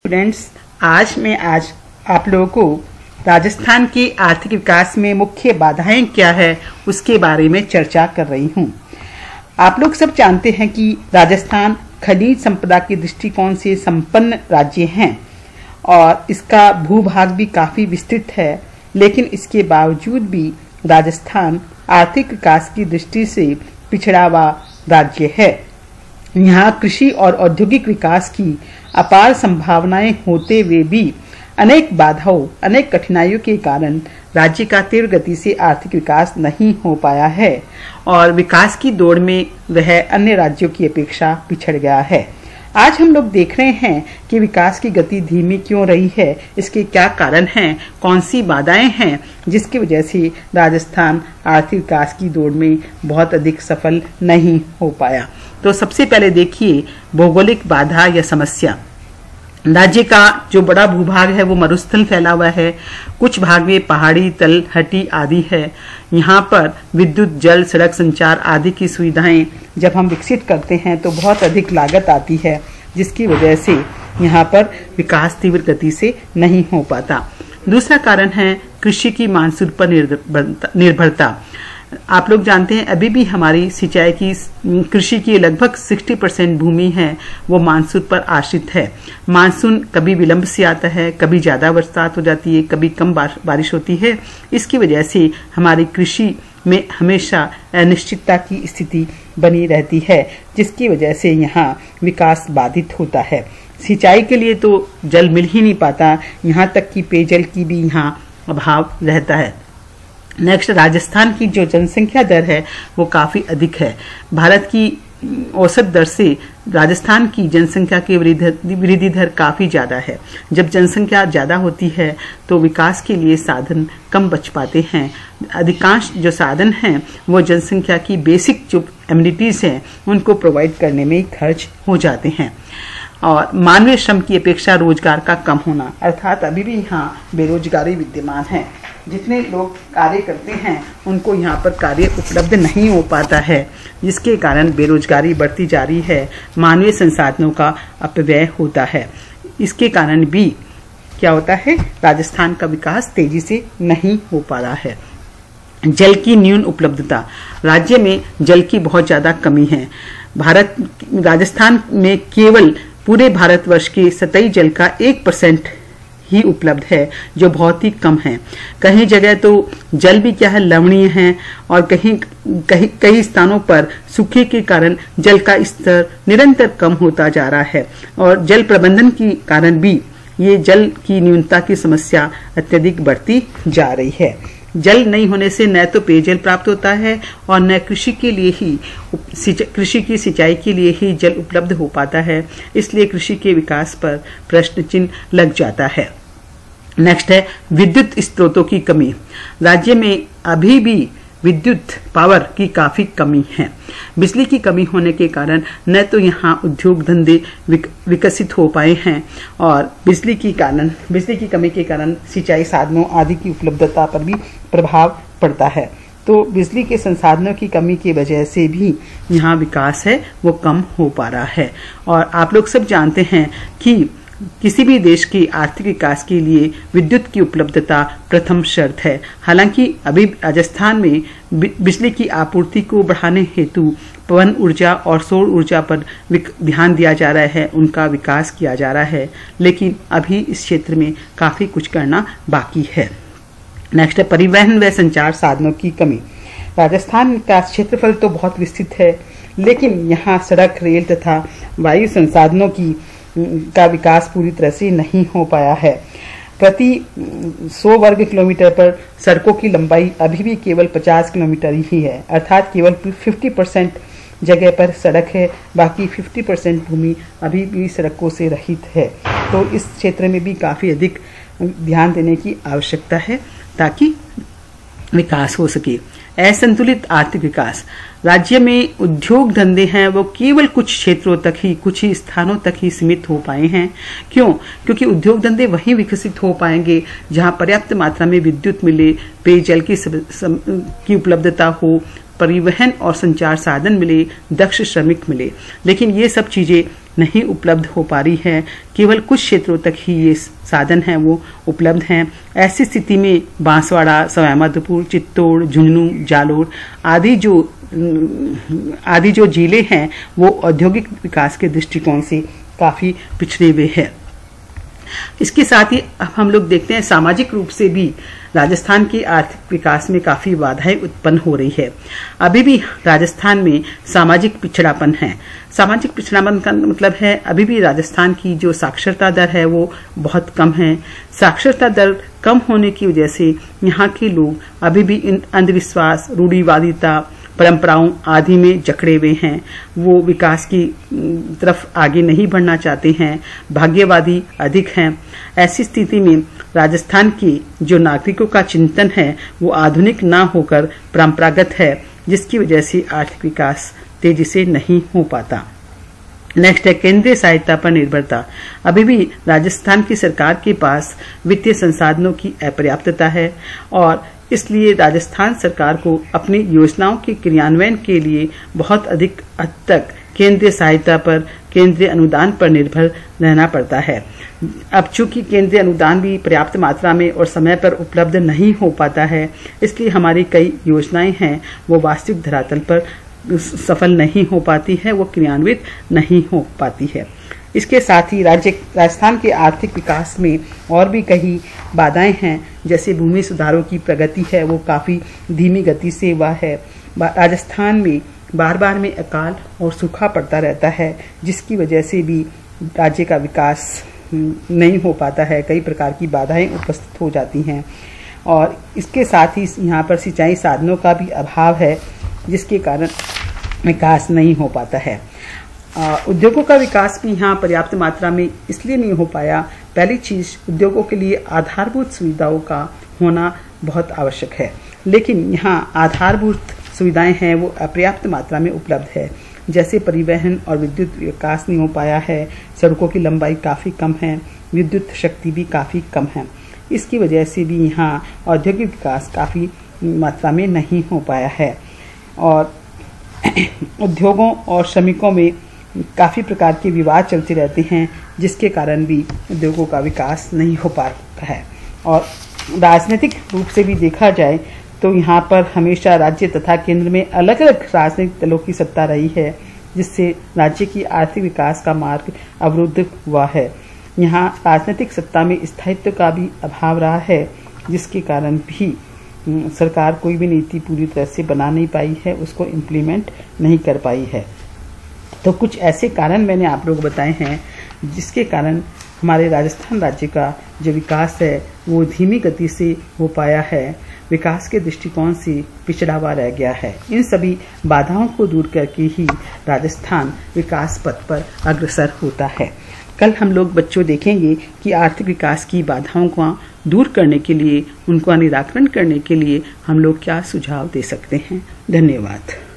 Friends, आज आप लोगों को राजस्थान के आर्थिक विकास में मुख्य बाधाएं क्या है उसके बारे में चर्चा कर रही हूं। आप लोग सब जानते हैं कि राजस्थान खनिज संपदा के दृष्टिकोण से संपन्न राज्य है और इसका भूभाग भी काफी विस्तृत है, लेकिन इसके बावजूद भी राजस्थान आर्थिक विकास की दृष्टि से पिछड़ा हुआ राज्य है। यहाँ कृषि और औद्योगिक विकास की अपार संभावनाएं होते हुए भी अनेक बाधाओं, अनेक कठिनाइयों के कारण राज्य का तीव्र गति से आर्थिक विकास नहीं हो पाया है और विकास की दौड़ में वह अन्य राज्यों की अपेक्षा पिछड़ गया है। आज हम लोग देख रहे हैं कि विकास की गति धीमी क्यों रही है, इसके क्या कारण हैं, कौन सी बाधाएं हैं जिसकी वजह से राजस्थान आर्थिक विकास की दौड़ में बहुत अधिक सफल नहीं हो पाया। तो सबसे पहले देखिए भौगोलिक बाधा या समस्या। राज्य का जो बड़ा भूभाग है वो मरुस्थल फैला हुआ है, कुछ भाग में पहाड़ी, तलहटी आदि है। यहाँ पर विद्युत, जल, सड़क संचार आदि की सुविधाएं जब हम विकसित करते हैं तो बहुत अधिक लागत आती है, जिसकी वजह से यहाँ पर विकास तीव्र गति से नहीं हो पाता। दूसरा कारण है कृषि की मानसून पर निर्भरता। आप लोग जानते हैं अभी भी हमारी सिंचाई की कृषि की लगभग 60% भूमि है वो मानसून पर आश्रित है। मानसून कभी विलंब से आता है, कभी ज्यादा बरसात हो जाती है, कभी कम बारिश होती है। इसकी वजह से हमारी कृषि में हमेशा अनिश्चितता की स्थिति बनी रहती है, जिसकी वजह से यहाँ विकास बाधित होता है। सिंचाई के लिए तो जल मिल ही नहीं पाता, यहाँ तक कि पेयजल की भी यहाँ अभाव रहता है। नेक्स्ट, राजस्थान की जो जनसंख्या दर है वो काफी अधिक है। भारत की औसत दर से राजस्थान की जनसंख्या की वृद्धि दर काफी ज्यादा है। जब जनसंख्या ज्यादा होती है तो विकास के लिए साधन कम बच पाते हैं। अधिकांश जो साधन हैं वो जनसंख्या की बेसिक जो एमिनिटीज हैं उनको प्रोवाइड करने में खर्च हो जाते हैं। और मानवीय श्रम की अपेक्षा रोजगार का कम होना, अर्थात अभी भी यहाँ बेरोजगारी विद्यमान है। जितने लोग कार्य करते हैं उनको यहाँ पर कार्य उपलब्ध नहीं हो पाता है, जिसके कारण बेरोजगारी बढ़ती जा रही है। मानवीय संसाधनों का अपव्यय होता है। इसके कारण भी क्या होता है, राजस्थान का विकास तेजी से नहीं हो पा रहा है। जल की न्यून उपलब्धता, राज्य में जल की बहुत ज्यादा कमी है। राजस्थान में केवल पूरे भारतवर्ष के सतही जल का 1% ही उपलब्ध है, जो बहुत ही कम है। कई जगह तो जल भी क्या है, लवणीय है और कई स्थानों पर सूखे के कारण जल का स्तर निरंतर कम होता जा रहा है और जल प्रबंधन के कारण भी ये जल की न्यूनता की समस्या अत्यधिक बढ़ती जा रही है। जल नहीं होने से न तो पेयजल प्राप्त होता है और न कृषि की सिंचाई के लिए ही जल उपलब्ध हो पाता है। इसलिए कृषि के विकास पर प्रश्न चिन्ह लग जाता है। नेक्स्ट है विद्युत स्रोतों की कमी। राज्य में अभी भी विद्युत पावर की काफी कमी है। बिजली की कमी होने के कारण न तो यहाँ उद्योग धंधे विकसित हो पाए हैं और बिजली की कमी के कारण सिंचाई साधनों आदि की उपलब्धता पर भी प्रभाव पड़ता है। तो बिजली के संसाधनों की कमी की वजह से भी यहाँ विकास है वो कम हो पा रहा है। और आप लोग सब जानते हैं कि किसी भी देश के आर्थिक विकास के लिए विद्युत की उपलब्धता प्रथम शर्त है। हालांकि अभी राजस्थान में बिजली की आपूर्ति को बढ़ाने हेतु पवन ऊर्जा और सौर ऊर्जा पर ध्यान दिया जा रहा है, उनका विकास किया जा रहा है, लेकिन अभी इस क्षेत्र में काफी कुछ करना बाकी है। नेक्स्ट है परिवहन व संचार साधनों की कमी। राजस्थान का क्षेत्रफल तो बहुत विस्तृत है, लेकिन यहाँ सड़क, रेल तथा वायु संसाधनों का विकास पूरी तरह से नहीं हो पाया है। प्रति 100 वर्ग किलोमीटर पर सड़कों की लंबाई अभी भी केवल 50 किलोमीटर ही है, अर्थात केवल 50% जगह पर सड़क है, बाकी 50% भूमि अभी भी सड़कों से रहित है। तो इस क्षेत्र में भी काफी अधिक ध्यान देने की आवश्यकता है ताकि विकास हो सके। असंतुलित आर्थिक विकास, राज्य में उद्योग धंधे हैं वो केवल कुछ क्षेत्रों तक ही, कुछ ही स्थानों तक ही सीमित हो पाए हैं। क्यों? क्योंकि उद्योग धंधे वहीं विकसित हो पाएंगे जहां पर्याप्त मात्रा में विद्युत मिले, पेयजल की उपलब्धता हो, परिवहन और संचार साधन मिले, दक्ष श्रमिक मिले। लेकिन ये सब चीजें नहीं उपलब्ध हो पा रही है। केवल कुछ क्षेत्रों तक ही ये साधन हैं वो उपलब्ध हैं। ऐसी स्थिति में बांसवाड़ा, सवाईमाधोपुर, चित्तौड़, झुंझुनू, जालोर आदि जो जिले हैं वो औद्योगिक विकास के दृष्टिकोण से काफी पिछड़े हुए हैं। इसके साथ ही अब हम लोग देखते हैं सामाजिक रूप से भी राजस्थान के आर्थिक विकास में काफी बाधाएं उत्पन्न हो रही है। अभी भी राजस्थान में सामाजिक पिछड़ापन है। सामाजिक पिछड़ापन का मतलब है अभी भी राजस्थान की जो साक्षरता दर है वो बहुत कम है। साक्षरता दर कम होने की वजह से यहाँ के लोग अभी भी इन अंधविश्वास, रूढ़िवादिता, परंपराओं आदि में जकड़े हुए हैं। वो विकास की तरफ आगे नहीं बढ़ना चाहते हैं, भाग्यवादी अधिक हैं। ऐसी स्थिति में राजस्थान के जो नागरिकों का चिंतन है वो आधुनिक ना होकर परंपरागत है, जिसकी वजह से आर्थिक विकास तेजी से नहीं हो पाता। नेक्स्ट है केंद्रीय सहायता पर निर्भरता। अभी भी राजस्थान की सरकार के पास वित्तीय संसाधनों की अपर्याप्तता है और इसलिए राजस्थान सरकार को अपनी योजनाओं के क्रियान्वयन के लिए बहुत अधिक हद तक केंद्रीय सहायता पर, केंद्रीय अनुदान पर निर्भर रहना पड़ता है। अब चूंकि केंद्रीय अनुदान भी पर्याप्त मात्रा में और समय पर उपलब्ध नहीं हो पाता है, इसलिए हमारी कई योजनाएं हैं वो वास्तविक धरातल पर सफल नहीं हो पाती है, वो क्रियान्वित नहीं हो पाती है। इसके साथ ही राजस्थान के आर्थिक विकास में और भी कई बाधाएं हैं, जैसे भूमि सुधारों की प्रगति है वो काफी धीमी गति से हुआ है। राजस्थान में बार बार में अकाल और सूखा पड़ता रहता है, जिसकी वजह से भी राज्य का विकास नहीं हो पाता है। कई प्रकार की बाधाएं उपस्थित हो जाती हैं और इसके साथ ही यहाँ पर सिंचाई साधनों का भी अभाव है, जिसके कारण विकास नहीं हो पाता है। उद्योगों का विकास भी यहाँ पर्याप्त मात्रा में इसलिए नहीं हो पाया। पहली चीज, उद्योगों के लिए आधारभूत सुविधाओं का होना बहुत आवश्यक है, लेकिन यहाँ आधारभूत सुविधाएं हैं वो अपर्याप्त मात्रा में उपलब्ध है। जैसे परिवहन और विद्युत विकास नहीं हो पाया है, सड़कों की लंबाई काफी कम है, विद्युत शक्ति भी काफी कम है। इसकी वजह से भी यहाँ औद्योगिक विकास काफी मात्रा में नहीं हो पाया है और उद्योगों और श्रमिकों में काफी प्रकार के विवाद चलते रहते हैं, जिसके कारण भी उद्योगों का विकास नहीं हो पाता है। और राजनीतिक रूप से भी देखा जाए तो यहाँ पर हमेशा राज्य तथा केंद्र में अलग अलग राजनीतिक दलों की सत्ता रही है, जिससे राज्य की आर्थिक विकास का मार्ग अवरुद्ध हुआ है। यहाँ राजनीतिक सत्ता में स्थायित्व का भी अभाव रहा है, जिसके कारण भी सरकार कोई भी नीति पूरी तरह से बना नहीं पाई है, उसको इम्प्लीमेंट नहीं कर पाई है। तो कुछ ऐसे कारण मैंने आप लोग बताए हैं जिसके कारण हमारे राजस्थान राज्य का जो विकास है वो धीमी गति से हो पाया है, विकास के दृष्टिकोण से पिछड़ा हुआ रह गया है। इन सभी बाधाओं को दूर करके ही राजस्थान विकास पथ पर अग्रसर होता है। कल हम लोग बच्चों देखेंगे कि आर्थिक विकास की बाधाओं को दूर करने के लिए, उनका निराकरण करने के लिए हम लोग क्या सुझाव दे सकते हैं। धन्यवाद।